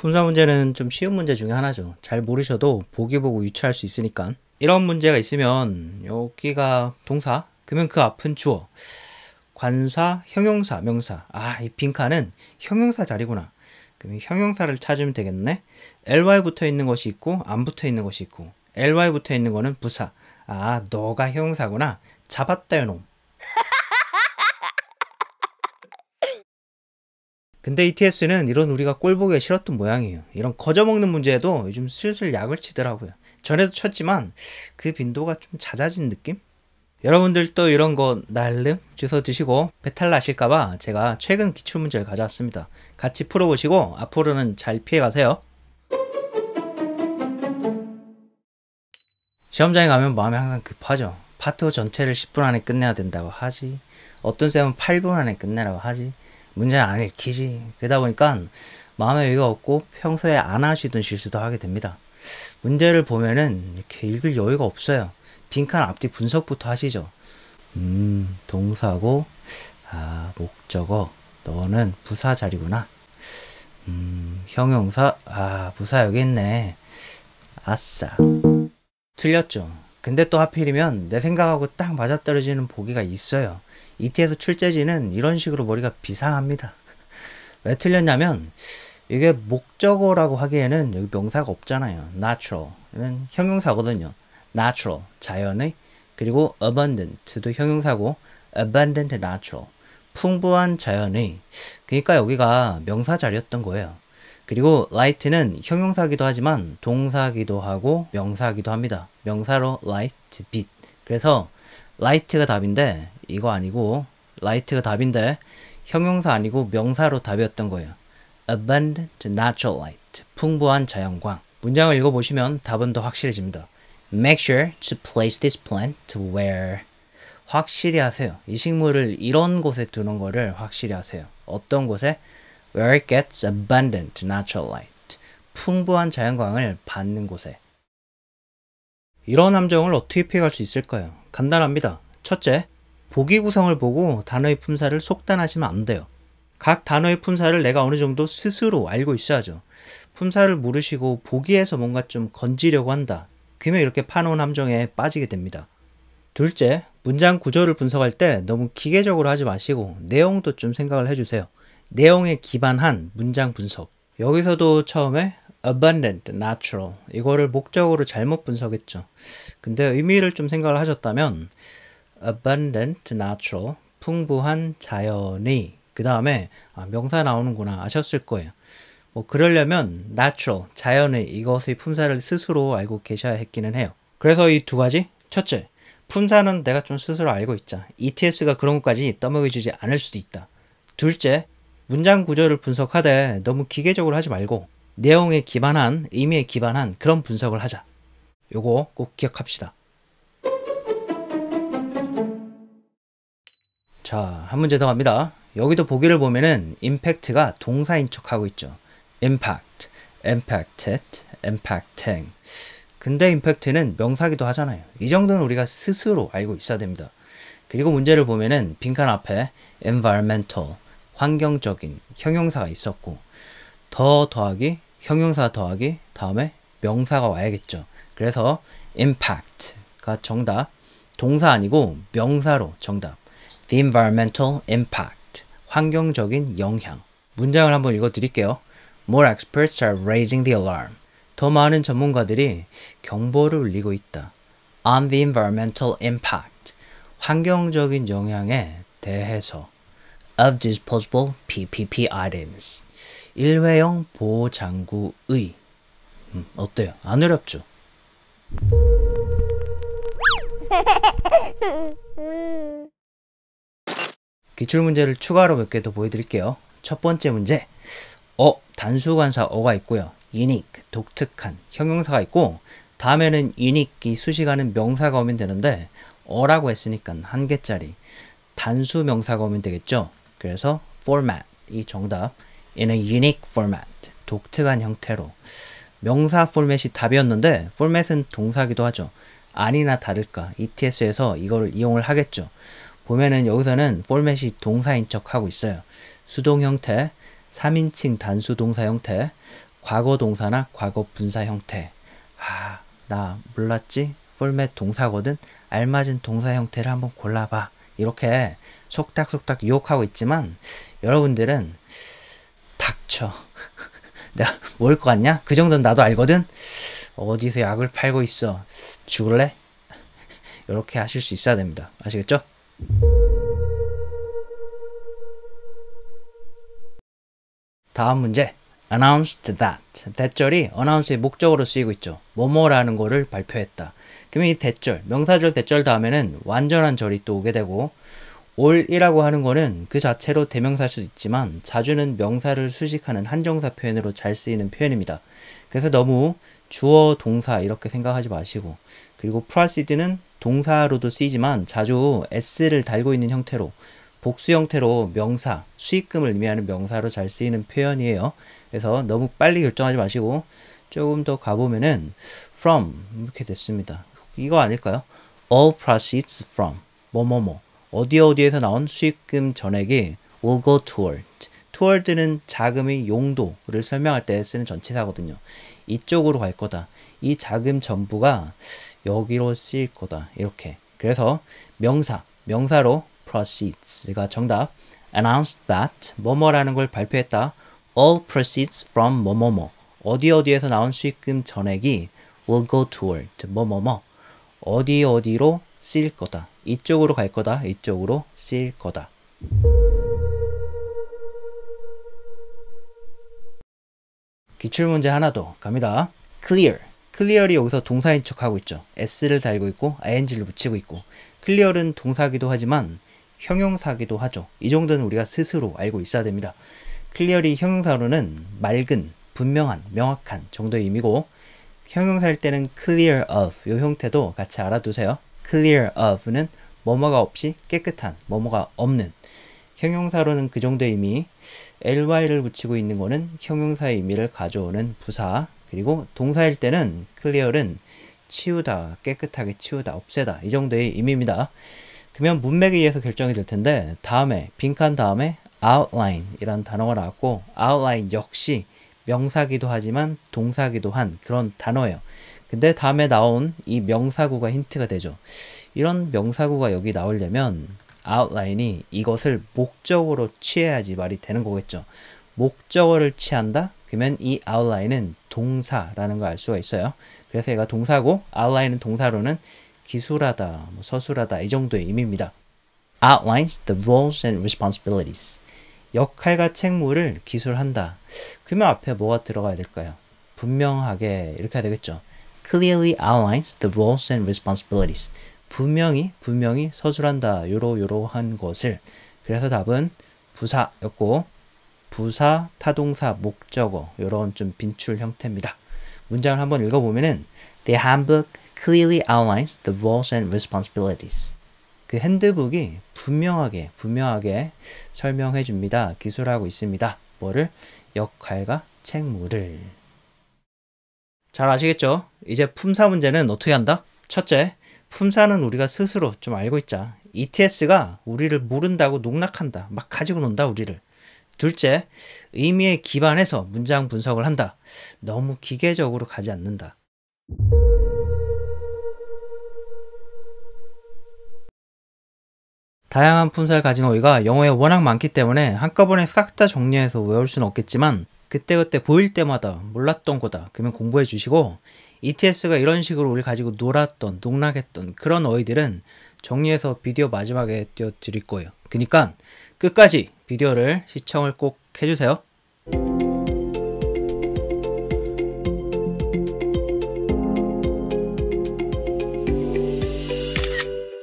품사 문제는 좀 쉬운 문제 중에 하나죠. 잘 모르셔도 보기 보고 유추할 수 있으니까. 이런 문제가 있으면 여기가 동사, 그러면 그 앞은 주어, 관사, 형용사, 명사. 아, 이 빈칸은 형용사 자리구나. 그럼 형용사를 찾으면 되겠네. ly 붙어 있는 것이 있고 안 붙어 있는 것이 있고, ly 붙어 있는 거는 부사. 아, 너가 형용사구나. 잡았다 요놈. 근데 ETS는 이런 우리가 꼴 보기가 싫었던 모양이에요. 이런 거저먹는 문제에도 요즘 슬슬 약을 치더라고요. 전에도 쳤지만 그 빈도가 좀 잦아진 느낌? 여러분들도 이런 거 날름 주워 드시고 배탈 나실까봐 제가 최근 기출문제를 가져왔습니다. 같이 풀어보시고 앞으로는 잘 피해가세요. 시험장에 가면 마음이 항상 급하죠. 파트 전체를 10분 안에 끝내야 된다고 하지. 어떤 쌤은 8분 안에 끝내라고 하지. 문제는 안 읽히지. 그러다 보니까 마음에 여유가 없고 평소에 안 하시던 실수도 하게 됩니다. 문제를 보면은 이렇게 읽을 여유가 없어요. 빈칸 앞뒤 분석부터 하시죠. 동사고, 아, 목적어, 너는 부사 자리구나. 형용사, 아, 부사 여기 있네. 아싸. 틀렸죠. 근데 또 하필이면 내 생각하고 딱 맞아떨어지는 보기가 있어요. ET에서 출제지는 이런 식으로 머리가 비상합니다. 왜 틀렸냐면 이게 목적어라고 하기에는 여기 명사가 없잖아요. natural은 형용사거든요. natural, 자연의. 그리고 abundant도 형용사고 abundant natural, 풍부한 자연의. 그러니까 여기가 명사 자리였던 거예요. 그리고 light는 형용사기도 하지만 동사기도 하고 명사기도 합니다. 명사로 light, 빛. 그래서 light가 답인데 이거 아니고 light가 답인데 형용사 아니고 명사로 답이었던 거예요. abundant natural light, 풍부한 자연광. 문장을 읽어보시면 답은 더 확실해집니다. Make sure to place this plant where. 확실히 하세요. 이 식물을 이런 곳에 두는 거를 확실히 하세요. 어떤 곳에? Where it gets abundant natural light. 풍부한 자연광을 받는 곳에. 이런 함정을 어떻게 피해갈 수 있을까요? 간단합니다. 첫째, 보기 구성을 보고 단어의 품사를 속단하시면 안 돼요. 각 단어의 품사를 내가 어느 정도 스스로 알고 있어야죠. 품사를 모르시고 보기에서 뭔가 좀 건지려고 한다. 그러면 이렇게 파놓은 함정에 빠지게 됩니다. 둘째, 문장 구조를 분석할 때 너무 기계적으로 하지 마시고 내용도 좀 생각을 해주세요. 내용에 기반한 문장 분석. 여기서도 처음에 abundant, natural 이거를 목적으로 잘못 분석했죠. 근데 의미를 좀 생각을 하셨다면 abundant, natural, 풍부한 자연의 그 다음에 명사 나오는구나 아셨을 거예요. 뭐 그러려면 natural, 자연의 이것의 품사를 스스로 알고 계셔야 했기는 해요. 그래서 이 두 가지, 첫째, 품사는 내가 좀 스스로 알고 있자. ETS가 그런 것까지 떠먹여주지 않을 수도 있다. 둘째, 문장 구조를 분석하되 너무 기계적으로 하지 말고 내용에 기반한, 의미에 기반한 그런 분석을 하자. 요거 꼭 기억합시다. 자, 한 문제 더 갑니다. 여기도 보기를 보면은 impact가 동사인 척하고 있죠. impact, impacted, impacting. 근데 impact는 명사기도 하잖아요. 이 정도는 우리가 스스로 알고 있어야 됩니다. 그리고 문제를 보면은 빈칸 앞에 environmental, 환경적인 형용사가 있었고 더 더하기, 형용사 더하기, 다음에 명사가 와야겠죠. 그래서 impact가 정답, 동사 아니고 명사로 정답. The environmental impact, 환경적인 영향. 문장을 한번 읽어드릴게요. More experts are raising the alarm. 더 많은 전문가들이 경보를 울리고 있다. On the environmental impact, 환경적인 영향에 대해서. Of disposable PPP items, 일회용 보호장구의. 어때요? 안 어렵죠? 기출문제를 추가로 몇 개 더 보여드릴게요. 첫 번째 문제, 단수관사 어가 있고요. unique, 독특한 형용사가 있고 다음에는 unique이 수식하는 명사가 오면 되는데 어라고 했으니까 한 개짜리 단수 명사가 오면 되겠죠. 그래서 format, 이 정답. in a unique format, 독특한 형태로. 명사 포맷이 답이었는데 포맷은 동사기도 하죠. 아니나 다를까 ETS에서 이거를 이용을 하겠죠. 보면은 여기서는 포맷이 동사인 척 하고 있어요. 수동 형태, 3인칭 단수 동사 형태, 과거 동사나 과거 분사 형태. 아, 나 몰랐지? 포맷 동사거든? 알맞은 동사 형태를 한번 골라봐. 이렇게 속닥속닥 유혹하고 있지만 여러분들은 닥쳐. 내가 모를 것 같냐? 그 정도는 나도 알거든? 어디서 약을 팔고 있어. 죽을래? 이렇게 하실 수 있어야 됩니다. 아시겠죠? 다음 문제. announced that. 대절이 announce의 목적어로 쓰이고 있죠. 뭐뭐라는 거를 발표했다. 그러면 이 대절, 명사절 대절 다음에는 완전한 절이 또 오게 되고 all이라고 하는 거는 그 자체로 대명사일 수도 있지만 자주는 명사를 수식하는 한정사 표현으로 잘 쓰이는 표현입니다. 그래서 너무 주어, 동사 이렇게 생각하지 마시고, 그리고 proceed는 동사로도 쓰이지만 자주 s를 달고 있는 형태로 복수 형태로 명사, 수익금을 의미하는 명사로 잘 쓰이는 표현이에요. 그래서 너무 빨리 결정하지 마시고 조금 더 가보면은 from 이렇게 됐습니다. 이거 아닐까요? All proceeds from 뭐뭐뭐 어디에서 나온 수익금 전액이 will go toward. toward는 자금의 용도를 설명할 때 쓰는 전치사거든요. 이쪽으로 갈 거다. 이 자금 전부가 여기로 쓰일 거다. 이렇게. 그래서 명사로 proceeds가 정답. announced that 뭐뭐라는 걸 발표했다. all proceeds from 뭐뭐뭐 어디에서 나온 수익금 전액이 will go toward 뭐뭐뭐 어디로 쓰일 거다. 이쪽으로 갈 거다. 이쪽으로 쓰일 거다. 기출문제 하나 더 갑니다. clear. clear이 여기서 동사인 척하고 있죠. s를 달고 있고 ing를 붙이고 있고, clear은 동사기도 하지만 형용사기도 하죠. 이 정도는 우리가 스스로 알고 있어야 됩니다. clear이 형용사로는 맑은, 분명한, 명확한 정도의 의미고, 형용사일 때는 clear of 이 형태도 같이 알아두세요. clear of는 뭐뭐가 없이 깨끗한, 뭐뭐가 없는. 형용사로는 그 정도의 의미, ly를 붙이고 있는 거는 형용사의 의미를 가져오는 부사. 그리고 동사일 때는 clear은 치우다, 깨끗하게 치우다, 없애다 이 정도의 의미입니다. 그러면 문맥에 의해서 결정이 될 텐데 다음에 빈칸 다음에 outline 이라는 단어가 나왔고, outline 역시 명사기도 하지만 동사기도 한 그런 단어예요. 근데 다음에 나온 이 명사구가 힌트가 되죠. 이런 명사구가 여기 나오려면 outline이 이것을 목적으로 취해야지 말이 되는 거겠죠. 목적어를 취한다? 그러면 이 outline은 동사라는 걸 알 수가 있어요. 그래서 얘가 동사고 outline은 동사로는 기술하다, 서술하다 이 정도의 의미입니다. outlines the roles and responsibilities. 역할과 책무를 기술한다. 그러면 앞에 뭐가 들어가야 될까요? 분명하게 이렇게 해야 되겠죠. clearly outlines the roles and responsibilities. 분명히 서술한다. 요러한 것을. 그래서 답은 부사였고, 부사, 타동사, 목적어 요런 좀 빈출 형태입니다. 문장을 한번 읽어보면은 The handbook clearly outlines the roles and responsibilities. 그 핸드북이 분명하게 설명해 줍니다. 기술하고 있습니다. 뭐를? 역할과 책무를. 잘 아시겠죠? 이제 품사 문제는 어떻게 한다? 첫째, 품사는 우리가 스스로 좀 알고 있자. ETS가 우리를 모른다고 농락한다. 막 가지고 논다, 우리를. 둘째, 의미에 기반해서 문장 분석을 한다. 너무 기계적으로 가지 않는다. 다양한 품사를 가진 어휘가 영어에 워낙 많기 때문에 한꺼번에 싹 다 정리해서 외울 수는 없겠지만 그때그때 보일 때마다 몰랐던 거다. 그러면 공부해 주시고, ETS가 이런 식으로 우리 가지고 놀았던, 농락했던 그런 어휘들은 정리해서 비디오 마지막에 띄워드릴 거예요. 그러니까 끝까지 비디오를 시청을 꼭 해주세요.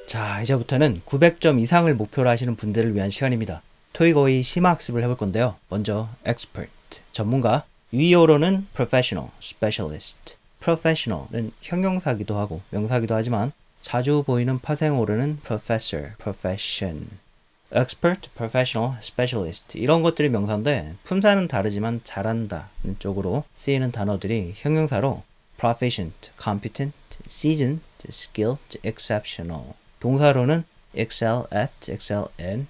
자, 이제부터는 900점 이상을 목표로 하시는 분들을 위한 시간입니다. 토익 어휘 심화학습을 해볼 건데요. 먼저 expert, 전문가, 유의어로는 professional, specialist. professional은 형용사기도 하고 명사기도 하지만 자주 보이는 파생어로는 professor, profession. expert, professional, specialist 이런 것들이 명사인데 품사는 다르지만 잘한다는 쪽으로 쓰이는 단어들이 형용사로 proficient, competent, seasoned, skilled, exceptional. 동사로는 excel at, excel in,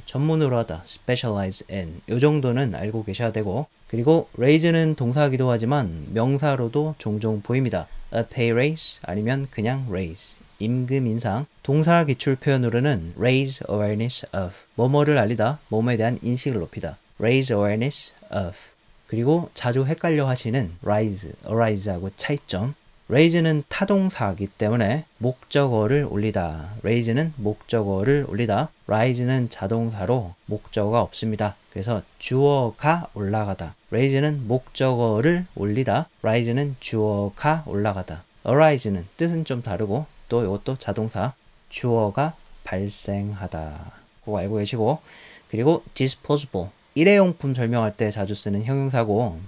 전문으로 하다, specialize in 요 정도는 알고 계셔야 되고, 그리고 raise는 동사이기도 하지만 명사로도 종종 보입니다. a pay raise 아니면 그냥 raise, 임금 인상. 동사 기출 표현으로는 raise awareness of, 뭐뭐를 알리다, 뭐뭐에 대한 인식을 높이다, raise awareness of. 그리고 자주 헷갈려 하시는 rise, arise하고 차이점. raise는 타동사이기 때문에 목적어를 올리다, raise는 목적어를 올리다, rise는 자동사로 목적어가 없습니다. 그래서 주어가 올라가다. raise는 목적어를 올리다, rise는 주어가 올라가다. arise는 뜻은 좀 다르고 또 이것도 자동사, 주어가 발생하다. 그거 알고 계시고, 그리고 disposable, 일회용품 설명할 때 자주 쓰는 형용사고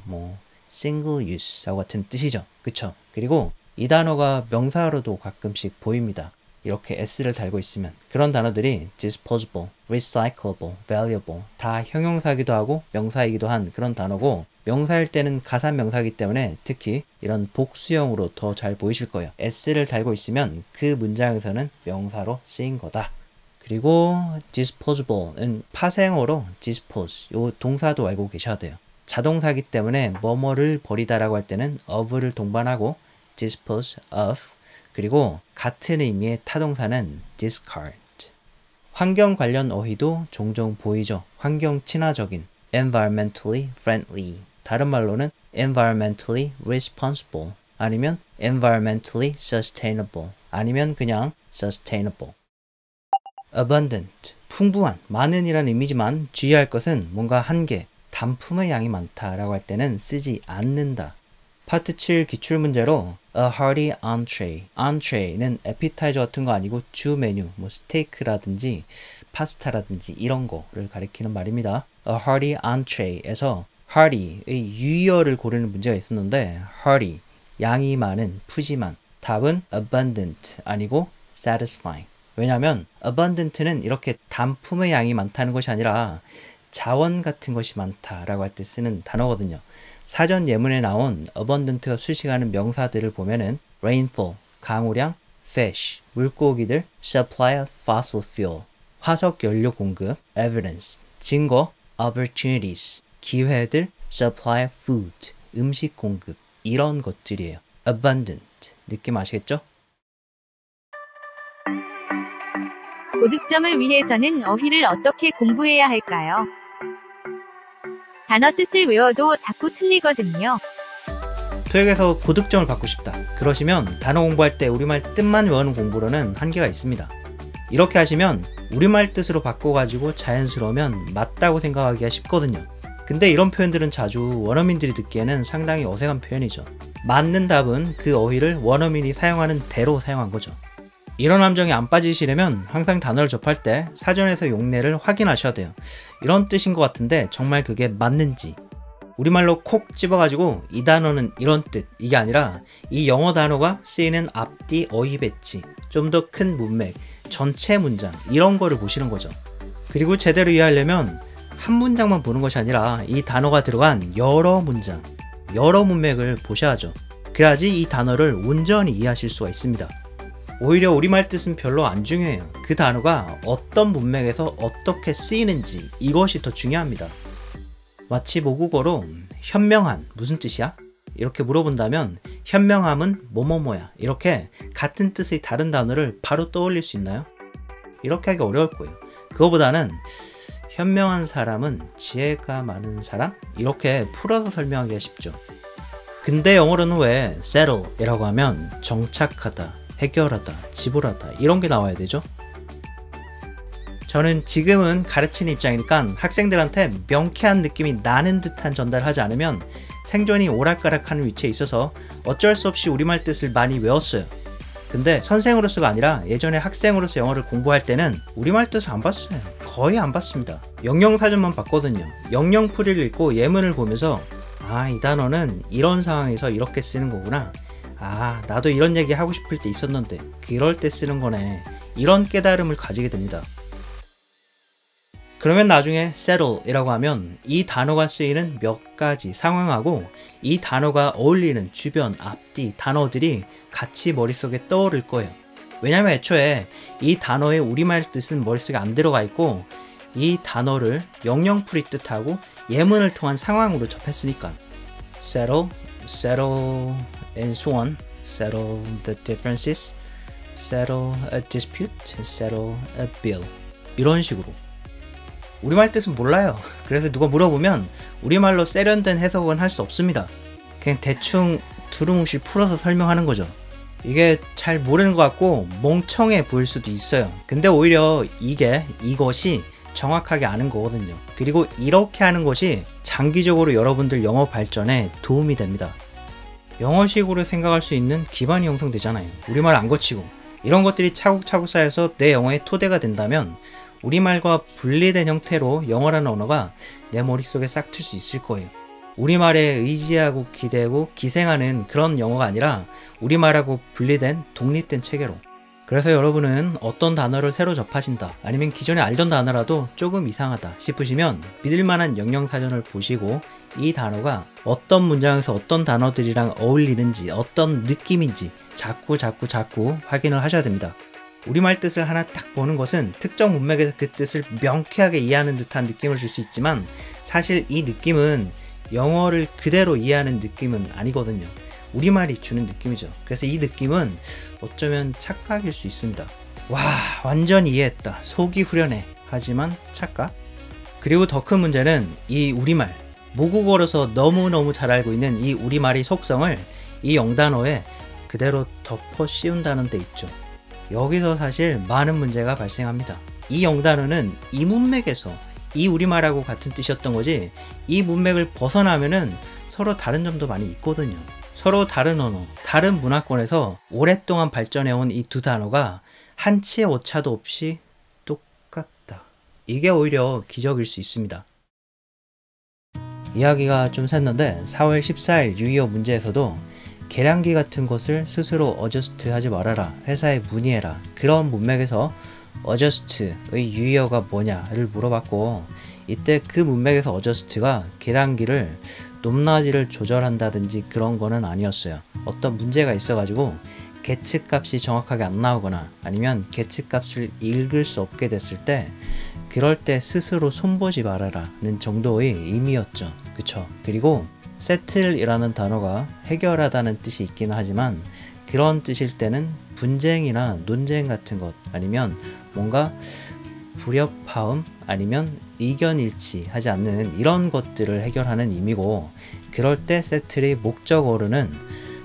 single use하고 같은 뜻이죠. 그쵸? 그리고 이 단어가 명사로도 가끔씩 보입니다. 이렇게 s를 달고 있으면. 그런 단어들이 disposable, recyclable, valuable 다 형용사이기도 하고 명사이기도 한 그런 단어고, 명사일 때는 가산명사이기 때문에 특히 이런 복수형으로 더 잘 보이실 거예요. s를 달고 있으면 그 문장에서는 명사로 쓰인 거다. 그리고 disposable은 파생어로 dispose, 요 동사도 알고 계셔야 돼요. 자동사이기 때문에 뭐뭐를 버리다라고 할 때는 of를 동반하고 dispose of, 그리고 같은 의미의 타동사는 discard. 환경 관련 어휘도 종종 보이죠. 환경 친화적인, environmentally friendly. 다른 말로는 environmentally responsible, 아니면 environmentally sustainable, 아니면 그냥 sustainable. abundant, 풍부한, 많은이란 의미지만 주의할 것은 뭔가 한계, 단품의 양이 많다라고 할 때는 쓰지 않는다. 파트 7 기출문제로 a hearty entree, entree는 appetizer 같은 거 아니고 주 메뉴, 스테이크라든지 파스타라든지 이런 거를 가리키는 말입니다. a hearty entree에서 hearty의 유의어를 고르는 문제가 있었는데, hearty, 양이 많은, 푸짐한. 답은 abundant 아니고 satisfying. 왜냐하면 abundant는 이렇게 단품의 양이 많다는 것이 아니라 자원 같은 것이 많다라고 할 때 쓰는 단어거든요. 사전 예문에 나온 abundant가 수식하는 명사들을 보면은 rainfall, 강우량, fish, 물고기들, supply of fossil fuel, 화석 연료 공급, evidence, 증거, opportunities, 기회들, supply of food, 음식 공급, 이런 것들이에요. abundant, 느낌 아시겠죠? 고득점을 위해서는 어휘를 어떻게 공부해야 할까요? 단어 뜻을 외워도 자꾸 틀리거든요. 토익에서 고득점을 받고 싶다. 그러시면 단어 공부할 때 우리말 뜻만 외우는 공부로는 한계가 있습니다. 이렇게 하시면 우리말 뜻으로 바꿔가지고 자연스러우면 맞다고 생각하기가 쉽거든요. 근데 이런 표현들은 자주 원어민들이 듣기에는 상당히 어색한 표현이죠. 맞는 답은 그 어휘를 원어민이 사용하는 대로 사용한 거죠. 이런 함정에 안 빠지시려면 항상 단어를 접할 때 사전에서 용례를 확인하셔야 돼요. 이런 뜻인 것 같은데 정말 그게 맞는지. 우리말로 콕 집어가지고 이 단어는 이런 뜻, 이게 아니라 이 영어 단어가 쓰이는 앞뒤 어휘 배치, 좀 더 큰 문맥, 전체 문장, 이런 거를 보시는 거죠. 그리고 제대로 이해하려면 한 문장만 보는 것이 아니라 이 단어가 들어간 여러 문장, 여러 문맥을 보셔야죠. 그래야지 이 단어를 온전히 이해하실 수가 있습니다. 오히려 우리말 뜻은 별로 안 중요해요. 그 단어가 어떤 문맥에서 어떻게 쓰이는지, 이것이 더 중요합니다. 마치 모국어로 현명한 무슨 뜻이야? 이렇게 물어본다면 현명함은 뭐뭐뭐야, 이렇게 같은 뜻의 다른 단어를 바로 떠올릴 수 있나요? 이렇게 하기 어려울 거예요. 그거보다는 현명한 사람은 지혜가 많은 사람? 이렇게 풀어서 설명하기가 쉽죠. 근데 영어로는 왜 settle 이라고 하면 정착하다, 해결하다, 지불하다 이런 게 나와야 되죠? 저는 지금은 가르치는 입장이니까 학생들한테 명쾌한 느낌이 나는 듯한 전달을 하지 않으면 생존이 오락가락하는 위치에 있어서 어쩔 수 없이 우리말 뜻을 많이 외웠어요. 근데 선생으로서가 아니라 예전에 학생으로서 영어를 공부할 때는 우리말 뜻을 안 봤어요. 거의 안 봤습니다. 영영사전만 봤거든요. 영영풀이를 읽고 예문을 보면서 아, 이 단어는 이런 상황에서 이렇게 쓰는 거구나. 아, 나도 이런 얘기 하고 싶을 때 있었는데 그럴 때 쓰는 거네. 이런 깨달음을 가지게 됩니다. 그러면 나중에 settle 이라고 하면 이 단어가 쓰이는 몇 가지 상황하고 이 단어가 어울리는 주변, 앞뒤 단어들이 같이 머릿속에 떠오를 거예요. 왜냐면 애초에 이 단어의 우리말 뜻은 머릿속에 안 들어가 있고 이 단어를 영영풀이 뜻하고 예문을 통한 상황으로 접했으니까 settle, settle and so on, settle the differences, settle a dispute, settle a bill 이런 식으로. 우리말 뜻은 몰라요. 그래서 누가 물어보면 우리말로 세련된 해석은 할 수 없습니다. 그냥 대충 두루뭉실 풀어서 설명하는 거죠. 이게 잘 모르는 것 같고 멍청해 보일 수도 있어요. 근데 오히려 이것이 정확하게 아는 거거든요. 그리고 이렇게 하는 것이 장기적으로 여러분들 영어 발전에 도움이 됩니다. 영어식으로 생각할 수 있는 기반이 형성되잖아요. 우리말 안 거치고. 이런 것들이 차곡차곡 쌓여서 내 영어의 토대가 된다면 우리말과 분리된 형태로 영어라는 언어가 내 머릿속에 싹 틀 수 있을 거예요. 우리말에 의지하고 기대고 기생하는 그런 영어가 아니라 우리말하고 분리된 독립된 체계로. 그래서 여러분은 어떤 단어를 새로 접하신다, 아니면 기존에 알던 단어라도 조금 이상하다 싶으시면 믿을만한 영영사전을 보시고 이 단어가 어떤 문장에서 어떤 단어들이랑 어울리는지, 어떤 느낌인지 자꾸 확인을 하셔야 됩니다. 우리말 뜻을 하나 딱 보는 것은 특정 문맥에서 그 뜻을 명쾌하게 이해하는 듯한 느낌을 줄 수 있지만 사실 이 느낌은 영어를 그대로 이해하는 느낌은 아니거든요. 우리말이 주는 느낌이죠. 그래서 이 느낌은 어쩌면 착각일 수 있습니다. 와, 완전 이해했다. 속이 후련해. 하지만 착각? 그리고 더 큰 문제는 이 우리말, 모국어로서 너무너무 잘 알고 있는 이 우리말의 속성을 이 영단어에 그대로 덮어 씌운다는 데 있죠. 여기서 사실 많은 문제가 발생합니다. 이 영단어는 이 문맥에서 이 우리말하고 같은 뜻이었던 거지 이 문맥을 벗어나면은 서로 다른 점도 많이 있거든요. 서로 다른 언어, 다른 문화권에서 오랫동안 발전해온 이 두 단어가 한치의 오차도 없이 똑같다. 이게 오히려 기적일 수 있습니다. 이야기가 좀 샜는데 4월 14일 유의어 문제에서도 계량기 같은 것을 스스로 어저스트 하지 말아라. 회사에 문의해라. 그런 문맥에서 어저스트의 유의어가 뭐냐를 물어봤고 이때 그 문맥에서 어저스트가 계량기를 높낮이를 조절한다든지 그런 거는 아니었어요. 어떤 문제가 있어가지고 계측값이 정확하게 안 나오거나 아니면 계측값을 읽을 수 없게 됐을 때 그럴 때 스스로 손보지 말아라는 정도의 의미였죠. 그쵸? 그리고 세틀이라는 단어가 해결하다는 뜻이 있기는 하지만 그런 뜻일 때는 분쟁이나 논쟁 같은 것 아니면 뭔가 불협화음 아니면 의견 일치하지 않는 이런 것들을 해결하는 의미고 그럴 때 세틀의 목적어로는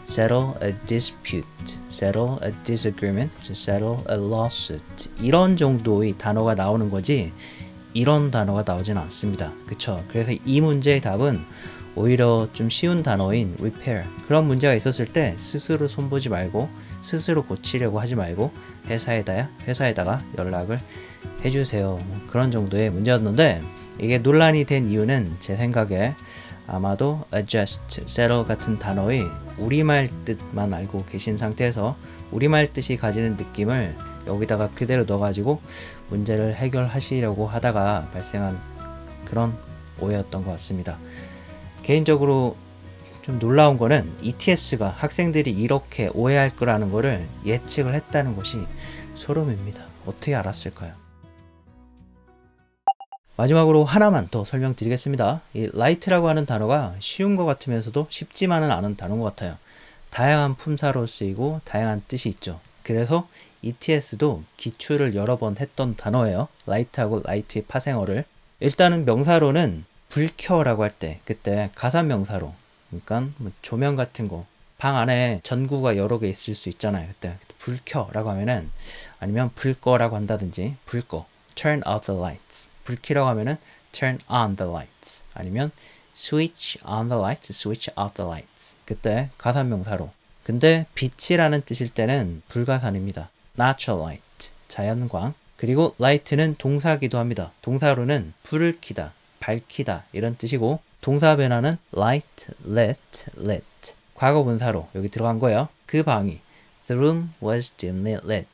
settle a dispute, settle a disagreement, settle a lawsuit 이런 정도의 단어가 나오는 거지 이런 단어가 나오진 않습니다. 그쵸? 그래서 이 문제의 답은 오히려 좀 쉬운 단어인 repair 그런 문제가 있었을 때 스스로 손보지 말고 스스로 고치려고 하지 말고 회사에다가 연락을 해주세요. 그런 정도의 문제였는데 이게 논란이 된 이유는 제 생각에 아마도 adjust, settle 같은 단어의 우리말 뜻만 알고 계신 상태에서 우리말 뜻이 가지는 느낌을 여기다가 그대로 넣어가지고 문제를 해결하시려고 하다가 발생한 그런 오해였던 것 같습니다. 개인적으로 좀 놀라운 거는 ETS가 학생들이 이렇게 오해할 거라는 거를 예측을 했다는 것이 소름입니다. 어떻게 알았을까요? 마지막으로 하나만 더 설명드리겠습니다. 이 light라고 하는 단어가 쉬운 것 같으면서도 쉽지만은 않은 단어인 것 같아요. 다양한 품사로 쓰이고 다양한 뜻이 있죠. 그래서 ETS도 기출을 여러 번 했던 단어예요. light하고 light의 파생어를. 일단은 명사로는 불 켜라고 할 때 그때 가산명사로 그러니까 뭐 조명 같은 거 방 안에 전구가 여러 개 있을 수 있잖아요. 그때 불 켜라고 하면은 아니면 불 꺼라고 한다든지 불 꺼 turn off the lights 불 켜라고 하면은 turn on the lights 아니면 switch on the lights switch off the lights 그때 가산명사로. 근데 빛이라는 뜻일 때는 불가산입니다. natural light 자연광. 그리고 light는 동사기도 합니다. 동사로는 불을 켜다 밝히다 이런 뜻이고 동사 변화는 light, lit 과거분사로 여기 들어간 거예요. 그 방이 The room was dimly lit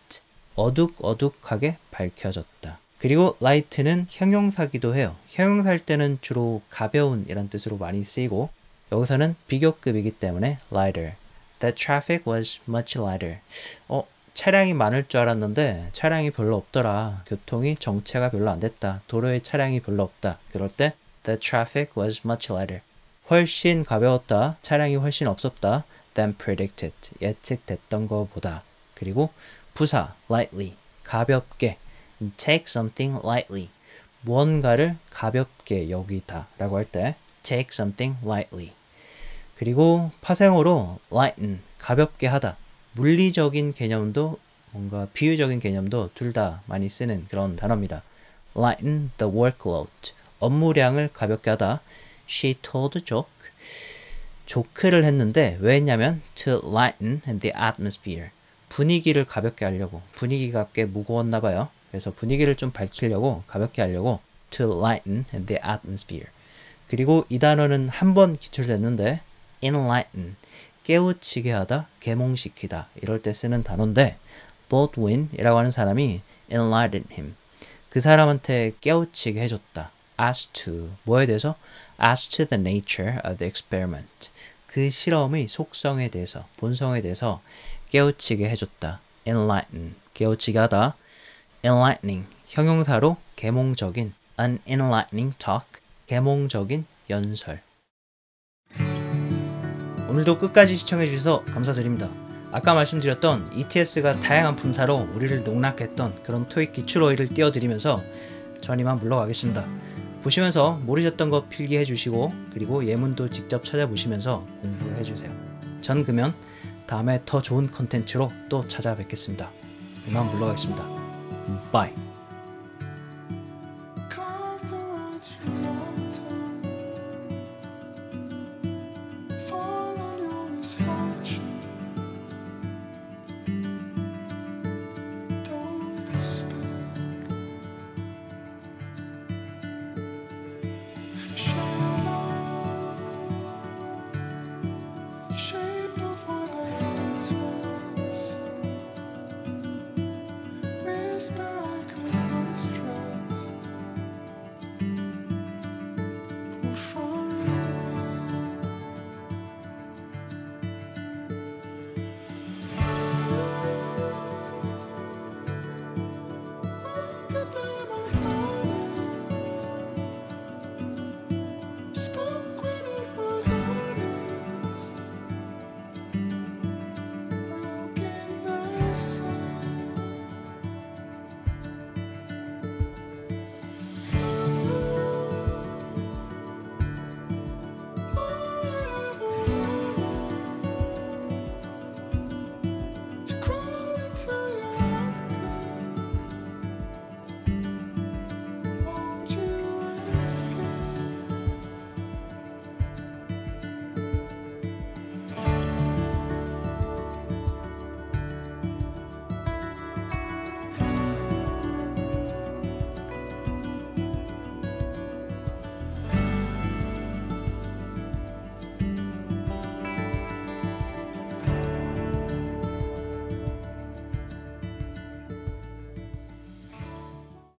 어둑어둑하게 밝혀졌다. 그리고 light는 형용사기도 해요. 형용사일 때는 주로 가벼운 이란 뜻으로 많이 쓰이고 여기서는 비교급이기 때문에 lighter. The traffic was much lighter. 차량이 많을 줄 알았는데 차량이 별로 없더라. 교통이 정체가 별로 안 됐다. 도로에 차량이 별로 없다. 그럴 때 the traffic was much lighter. 훨씬 가벼웠다. 차량이 훨씬 없었다. than predicted. 예측됐던 것보다. 그리고 부사 lightly. 가볍게. take something lightly. 무언가를 가볍게 여기다 라고 할 때 take something lightly. 그리고 파생어로 lighten. 가볍게 하다. 물리적인 개념도 뭔가 비유적인 개념도 둘 다 많이 쓰는 그런 단어입니다. lighten the workload. 업무량을 가볍게 하다. She told a joke. 조크를 했는데 왜 했냐면 to lighten the atmosphere. 분위기를 가볍게 하려고. 분위기가 꽤 무거웠나 봐요. 그래서 분위기를 좀 밝히려고 가볍게 하려고 to lighten the atmosphere. 그리고 이 단어는 한 번 기출됐는데 enlighten. 깨우치게 하다, 계몽시키다 이럴 때 쓰는 단어인데 Baldwin이라고 하는 사람이 enlightened him. 그 사람한테 깨우치게 해줬다. as to 뭐에 대해서? as to the nature of the experiment. 그 실험의 속성에 대해서, 본성에 대해서 깨우치게 해줬다. enlighten, 깨우치게 하다. enlightening, 형용사로 계몽적인, an enlightening talk, 계몽적인 연설. 오늘도 끝까지 시청해주셔서 감사드립니다. 아까 말씀드렸던 ETS가 다양한 분사로 우리를 농락했던 그런 토익 기출어휘를 띄워드리면서 전 이만 물러가겠습니다. 보시면서 모르셨던 거 필기해 주시고 그리고 예문도 직접 찾아보시면서 공부해 주세요. 전 그러면 다음에 더 좋은 컨텐츠로 또 찾아뵙겠습니다. 이만 물러가겠습니다. 바이.